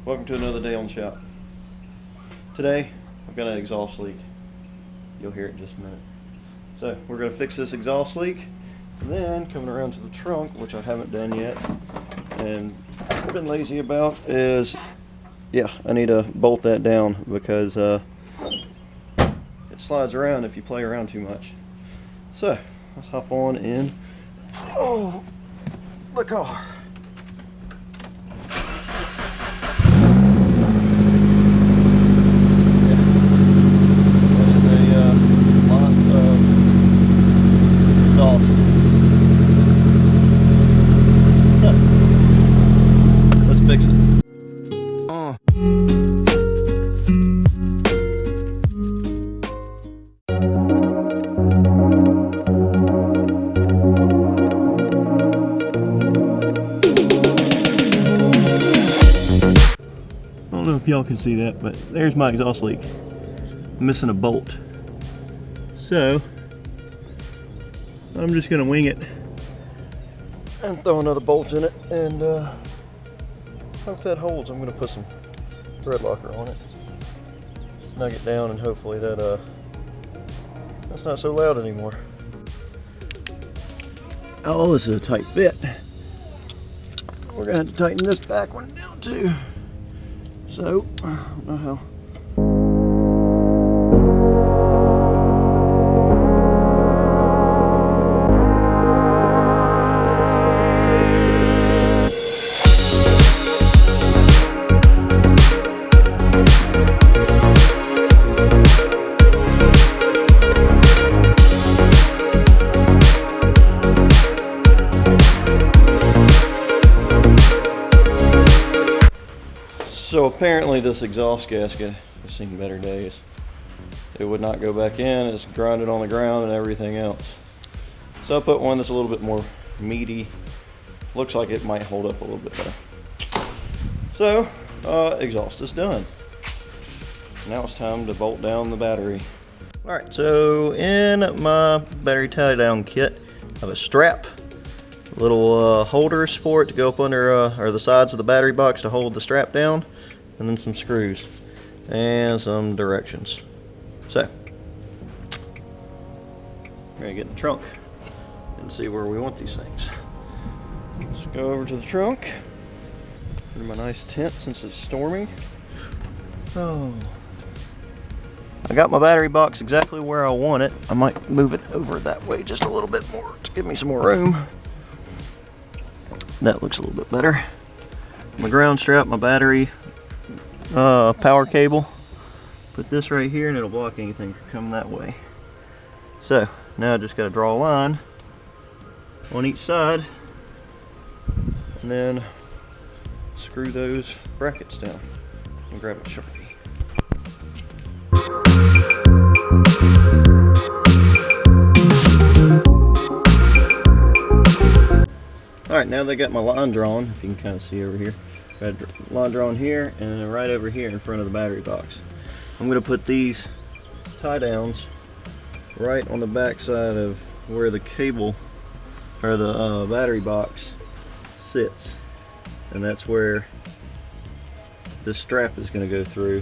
Welcome to another day on the shop. Today I've got an exhaust leak. You'll hear it in just a minute. So we're going to fix this exhaust leak, and then coming around to the trunk, which I haven't done yet and I've been lazy about, is I need to bolt that down because it slides around if you play around too much. So let's hop on in the car. Let's fix it. I don't know if y'all can see that, but there's my exhaust leak. I'm missing a bolt. So I'm just gonna wing it and throw another bolt in it, and hope that holds. I'm gonna put some thread locker on it, snug it down, and hopefully that that's not so loud anymore. Oh, this is a tight fit. We're gonna have to tighten this back one down too. So I don't know how. So apparently this exhaust gasket has seen better days. It would not go back in. It's grounded on the ground and everything else. So I put one that's a little bit more meaty. Looks like it might hold up a little bit better. So exhaust is done. Now it's time to bolt down the battery. Alright, so in my battery tie down kit, I have a strap, little holders for it to go up under or the sides of the battery box to hold the strap down, and then some screws and some directions. So we're gonna get in the trunk and see where we want these things. Let's go over to the trunk, put in my nice tent since it's storming. Oh, I got my battery box exactly where I want it. I might move it over that way just a little bit more to give me some more room. That looks a little bit better. My ground strap, my battery power cable. Put this right here and it'll block anything from coming that way. So now I just got to draw a line on each side and then screw those brackets down and grab a Sharpie. Alright, now they got my line drawn, if you can kind of see over here. Got a line drawn here and then right over here in front of the battery box. I'm going to put these tie downs right on the back side of where the cable or the battery box sits. And that's where this strap is going to go through.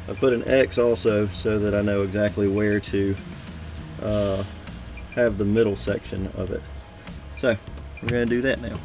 I put an X also so that I know exactly where to have the middle section of it. So we're going to do that now.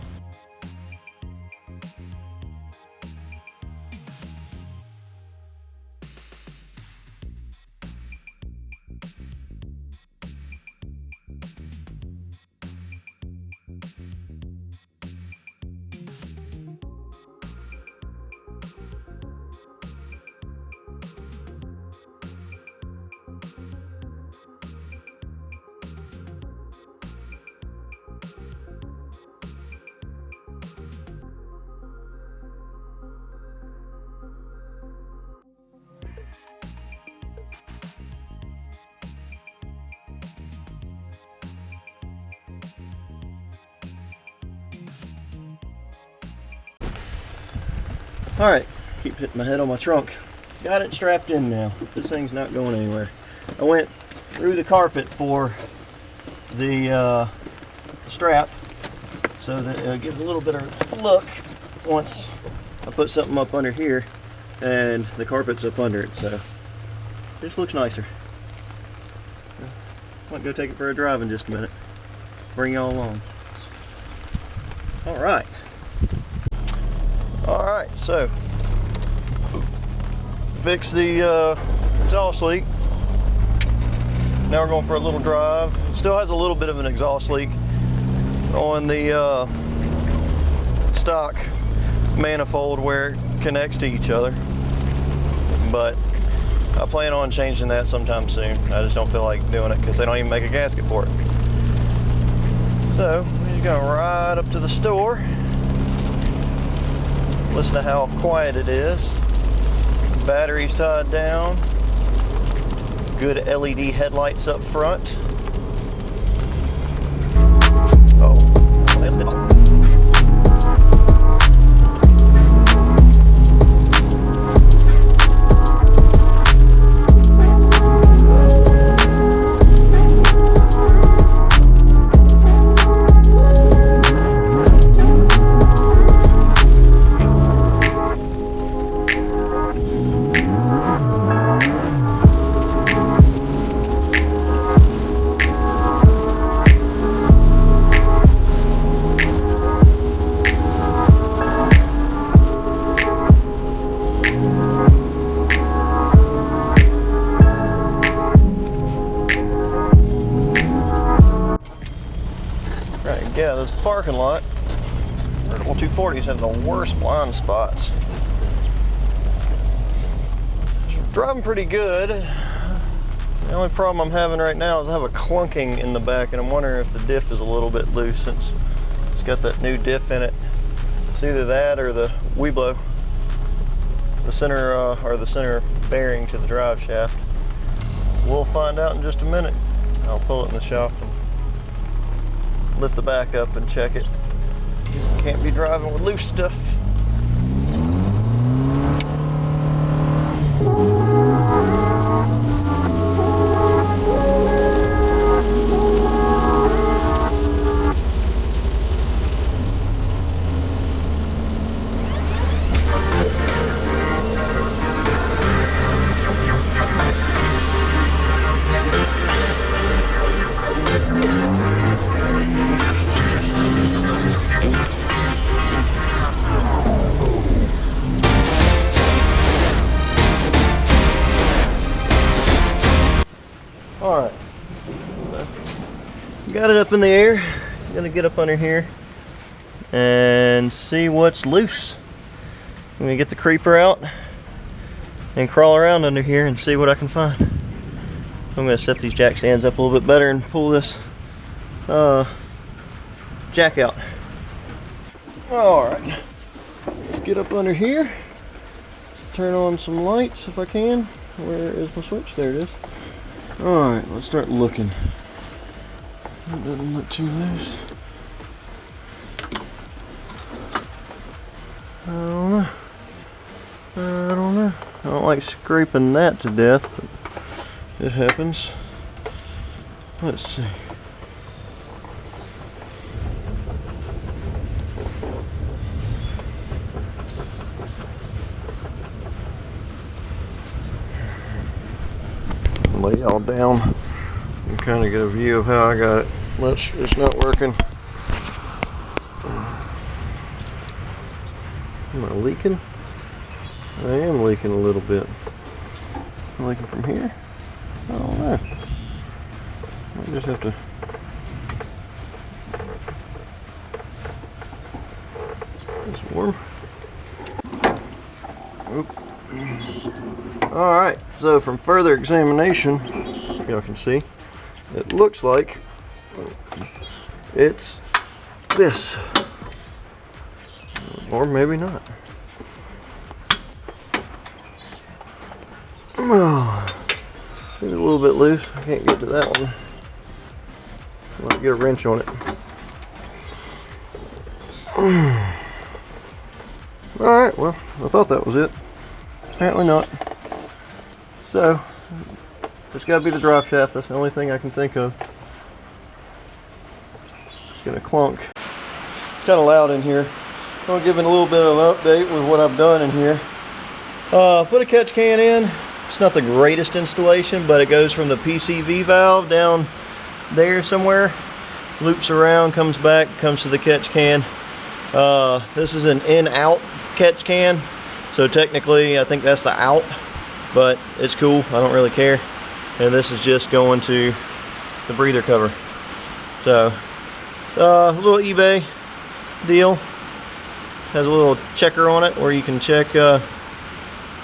Alright, keep hitting my head on my trunk. Got it strapped in now. This thing's not going anywhere. I went through the carpet for the strap so that it gives a little bit of look once I put something up under here and the carpet's up under it, so it just looks nicer. Might go take it for a drive in just a minute. Bring y'all along. Alright, so fix the exhaust leak. Now we're going for a little drive. Still has a little bit of an exhaust leak on the stock manifold where it connects to each other, but I plan on changing that sometime soon. I just don't feel like doing it because they don't even make a gasket for it. So we're just gonna ride up to the store, listen to how quiet it is. Battery's tied down, good LED headlights up front. Oh, yeah, this parking lot, convertible 240s have the worst blind spots. Driving pretty good. The only problem I'm having right now is I have a clunking in the back, and I'm wondering if the diff is a little bit loose since it's got that new diff in it. It's either that or the Weeblo, the center bearing to the drive shaft. We'll find out in just a minute. I'll pull it in the shop and lift the back up and check it. Can't be driving with loose stuff. Alright, got it up in the air. I'm gonna get up under here and see what's loose. I'm gonna get the creeper out and crawl around under here and see what I can find. I'm gonna set these jack stands up a little bit better and pull this jack out. Alright, let's get up under here, turn on some lights if I can. Where is my switch? There it is. Alright, let's start looking. That doesn't look too loose. I don't know. I don't like scraping that to death, but it happens. Let's see. Lay y'all down and kind of get a view of how I got it. It's not working. Am I leaking? I am leaking a little bit. Am I leaking from here? I don't know. I just have to. It's warm. Oop. Alright, so from further examination, y'all can see, it looks like it's this. Or maybe not. Oh, it's a little bit loose. I can't get to that one. I'll get a wrench on it. Alright, well, I thought that was it. Apparently not. So, it's got to be the drive shaft. That's the only thing I can think of. It's going to clunk. It's kind of loud in here. I'll give it a little bit of an update with what I've done in here. Put a catch can in. It's not the greatest installation, but it goes from the PCV valve down there somewhere, loops around, comes back, comes to the catch can. This is an in-out catch can, so technically I think that's the out, but it's cool, I don't really care. And this is just going to the breather cover. So a little eBay deal. Has a little checker on it where you can check the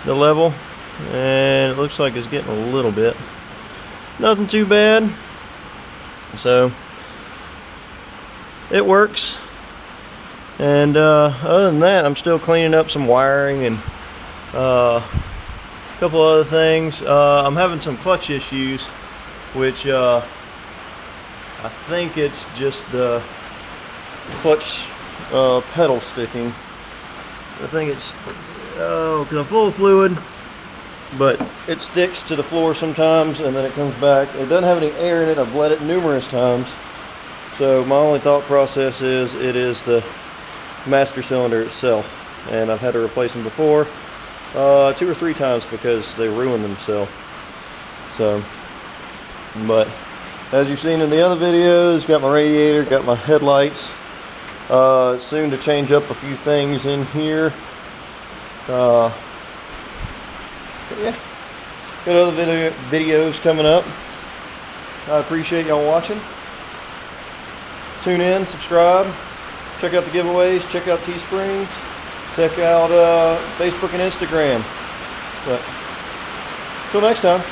level, and it looks like it's getting a little bit. Nothing too bad. So it works. And other than that, I'm still cleaning up some wiring and a couple other things. I'm having some clutch issues, which I think it's just the clutch pedal sticking. I think it's because I'm full of fluid, but it sticks to the floor sometimes and then it comes back. It doesn't have any air in it. I've bled it numerous times, so my only thought process is it is the master cylinder itself, and I've had to replace them before 2 or 3 times because they ruined themselves. So, but as you've seen in the other videos, got my radiator, got my headlights. Soon to change up a few things in here. But yeah, got other videos coming up. I appreciate y'all watching. Tune in, subscribe, check out the giveaways, check out Teesprings, check out Facebook and Instagram. But until next time.